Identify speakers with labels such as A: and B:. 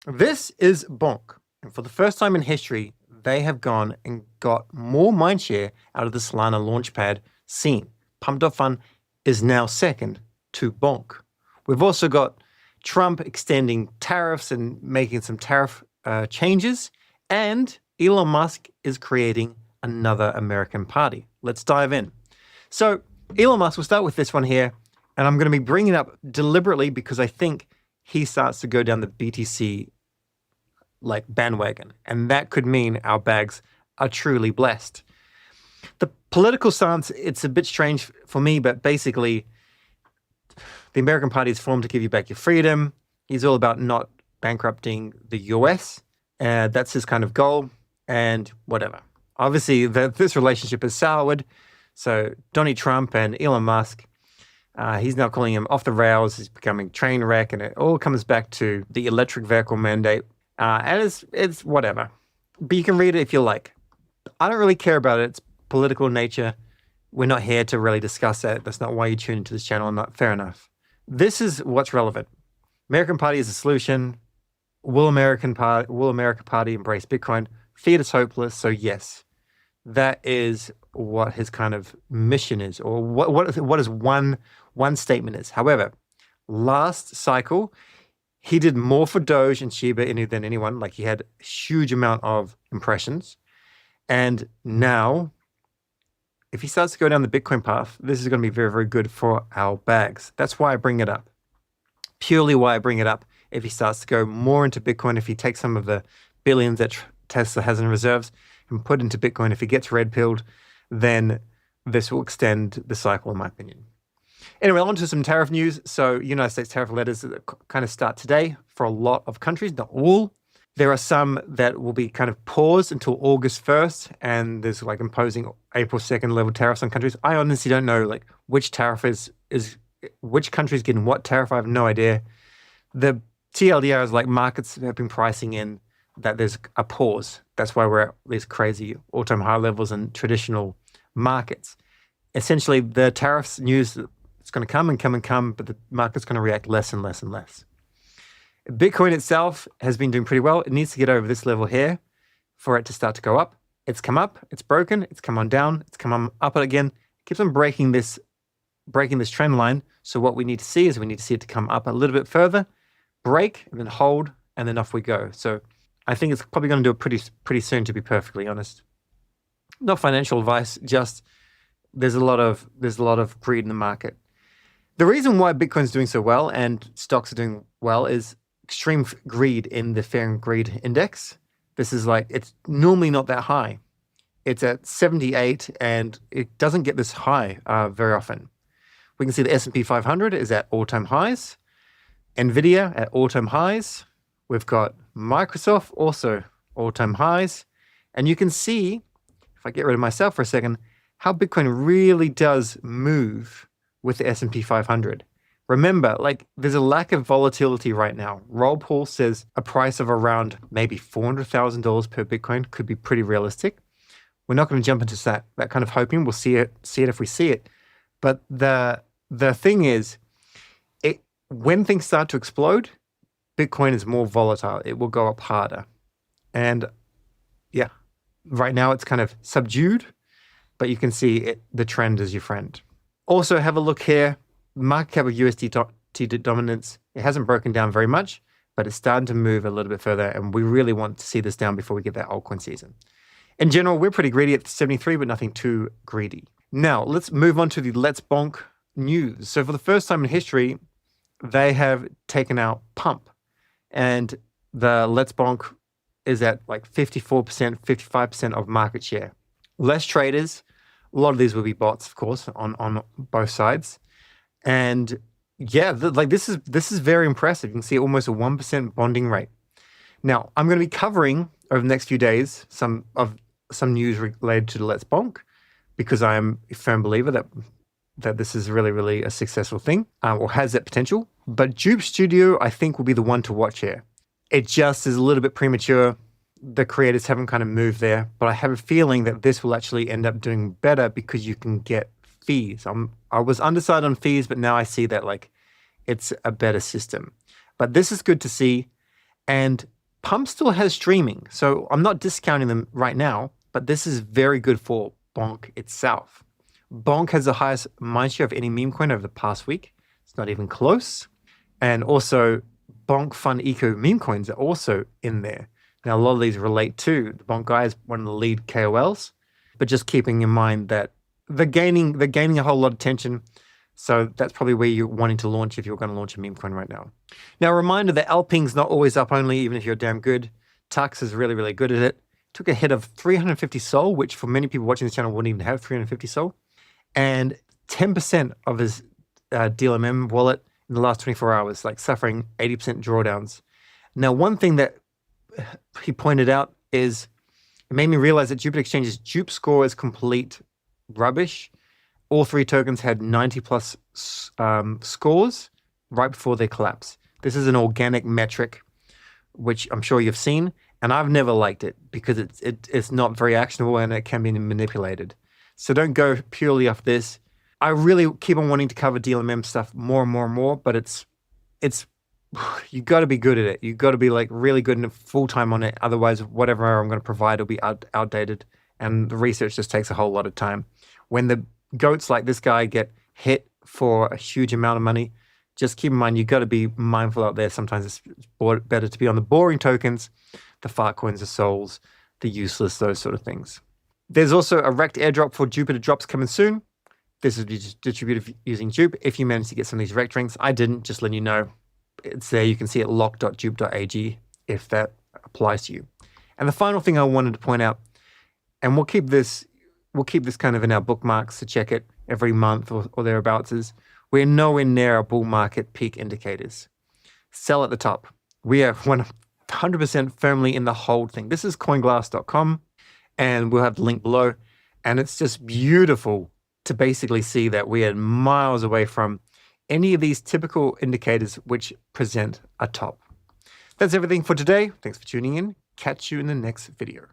A: This is BONK, and for the first time in history, they have gone and got more mindshare out of the Solana launchpad scene. Pump.fun is now second to BONK. We've also got Trump extending tariffs and making some tariff changes, and Elon Musk is creating another American party. Let's dive in. So Elon Musk, we'll start with this one here, and I'm going to be bringing it up deliberately because I think he starts to go down the BTC like bandwagon, and that could mean our bags are truly blessed. The political stance, it's a bit strange for me, but basically the American Party is formed to give you back your freedom. He's all about not bankrupting the US. That's his kind of goal, and whatever. Obviously, this relationship is soured. So Donald Trump and Elon Musk, he's now calling him off the rails. He's becoming train wreck, and it all comes back to the electric vehicle mandate. And it's whatever. But you can read it if you like. I don't really care about it. It's political nature. We're not here to really discuss that. That's not why you tune into this channel. Not fair enough. This is what's relevant. American Party is a solution. Will America Party embrace Bitcoin? Fiat is hopeless. So yes, that is what his kind of mission is, or what his one statement is. However, last cycle, he did more for Doge and Shiba Inu than anyone. Like, he had a huge amount of impressions. And now, if he starts to go down the Bitcoin path, this is going to be very, very good for our bags. That's why I bring it up. Purely why I bring it up. If he starts to go more into Bitcoin, if he takes some of the billions that Tesla has in reserves and put into Bitcoin, if he gets red-pilled, then this will extend the cycle, in my opinion. Anyway, on to some tariff news. So United States tariff letters kind of start today for a lot of countries, not all. There are some that will be kind of paused until August 1st, and there's like imposing April 2nd level tariffs on countries. I honestly don't know like which tariff is which country's getting what tariff. I have no idea. The TLDR is like markets have been pricing in that there's a pause. That's why we're at these crazy all-time high levels in traditional markets. Essentially, the tariffs news, it's going to come and come and come, but the market's going to react less and less and less. Bitcoin itself has been doing pretty well. It needs to get over this level here for it to start to go up. It's come up, it's broken, it's come on down, it's come on up again. It keeps on breaking this trend line. So what we need to see is we need to see it to come up a little bit further, break, and then hold, and then off we go. So I think it's probably going to do it pretty soon, to be perfectly honest. Not financial advice, just there's a lot of greed in the market. The reason why Bitcoin's doing so well and stocks are doing well is extreme greed in the Fear and Greed Index. This is like, it's normally not that high. It's at 78, and it doesn't get this high very often. We can see the S&P 500 is at all-time highs. NVIDIA at all-time highs. We've got Microsoft also all-time highs. And you can see, if I get rid of myself for a second, how Bitcoin really does move with the S&P 500. Remember, like, there's a lack of volatility right now. Roll Paul says a price of around maybe $400,000 per Bitcoin could be pretty realistic. We're not going to jump into that kind of hoping. We'll see it if we see it. But the thing is, when things start to explode, Bitcoin is more volatile. It will go up harder. And yeah, right now it's kind of subdued, but you can see the trend is your friend. Also, have a look here. Market cap of USDT dominance. It hasn't broken down very much, but it's starting to move a little bit further, and we really want to see this down before we get that altcoin season. In general, we're pretty greedy at 73, but nothing too greedy. Now, let's move on to the Let's Bonk news. So for the first time in history, they have taken out Pump, and the Let's Bonk is at like 54%, 55% of market share. Less traders. A lot of these will be bots, of course, on both sides. And yeah, this is very impressive. You can see almost a 1% bonding rate. Now, I'm going to be covering over the next few days some news related to the Let's Bonk, because I am a firm believer that this is really, really a successful thing, or has that potential. But Dupe Studio, I think, will be the one to watch here. It just is a little bit premature. The creators haven't kind of moved there, but I have a feeling that this will actually end up doing better because you can get fees. I was undecided on fees, but now I see that like it's a better system. But this is good to see. And Pump still has streaming, so I'm not discounting them right now, but this is very good for BONK itself. BONK has the highest mindshare of any meme coin over the past week. It's not even close. And also, BONKFun Eco meme coins are also in there. Now, a lot of these relate to the BONK guy is one of the lead KOLs, but just keeping in mind that they're gaining a whole lot of attention. So that's probably where you're wanting to launch if you're going to launch a meme coin right now. Now, a reminder that Alping's not always up only, even if you're damn good. Tux is really, really good at it. Took a hit of 350 SOL, which for many people watching this channel wouldn't even have 350 SOL. And 10% of his DLMM wallet in the last 24 hours, like suffering 80% drawdowns. Now, one thing that he pointed out is it made me realize that Jupiter Exchange's dupe score is complete rubbish. All three tokens had 90 plus scores right before they collapse. This is an organic metric, which I'm sure you've seen, and I've never liked it because it's not very actionable and it can be manipulated. So don't go purely off this. I really keep on wanting to cover DLMM stuff more and more and more, but it's you got to be good at it. You got to be like really good and full time on it. Otherwise, whatever I'm going to provide will be outdated, and the research just takes a whole lot of time. When the goats like this guy get hit for a huge amount of money, just keep in mind you got to be mindful out there. Sometimes it's better to be on the boring tokens, the fart coins, the souls, the useless, those sort of things. There's also a REKT airdrop for Jupiter drops coming soon. This is distributed using Jupe. If you manage to get some of these REKT drinks, I didn't, just letting you know. It's there. You can see it lock.jupe.ag if that applies to you. And the final thing I wanted to point out, and we'll keep this kind of in our bookmarks to check it every month or thereabouts, is we're nowhere near our bull market peak indicators. Sell at the top. We are 100% firmly in the hold thing. This is coinglass.com, and we'll have the link below. And it's just beautiful to basically see that we are miles away from any of these typical indicators which present a top. That's everything for today. Thanks for tuning in. Catch you in the next video.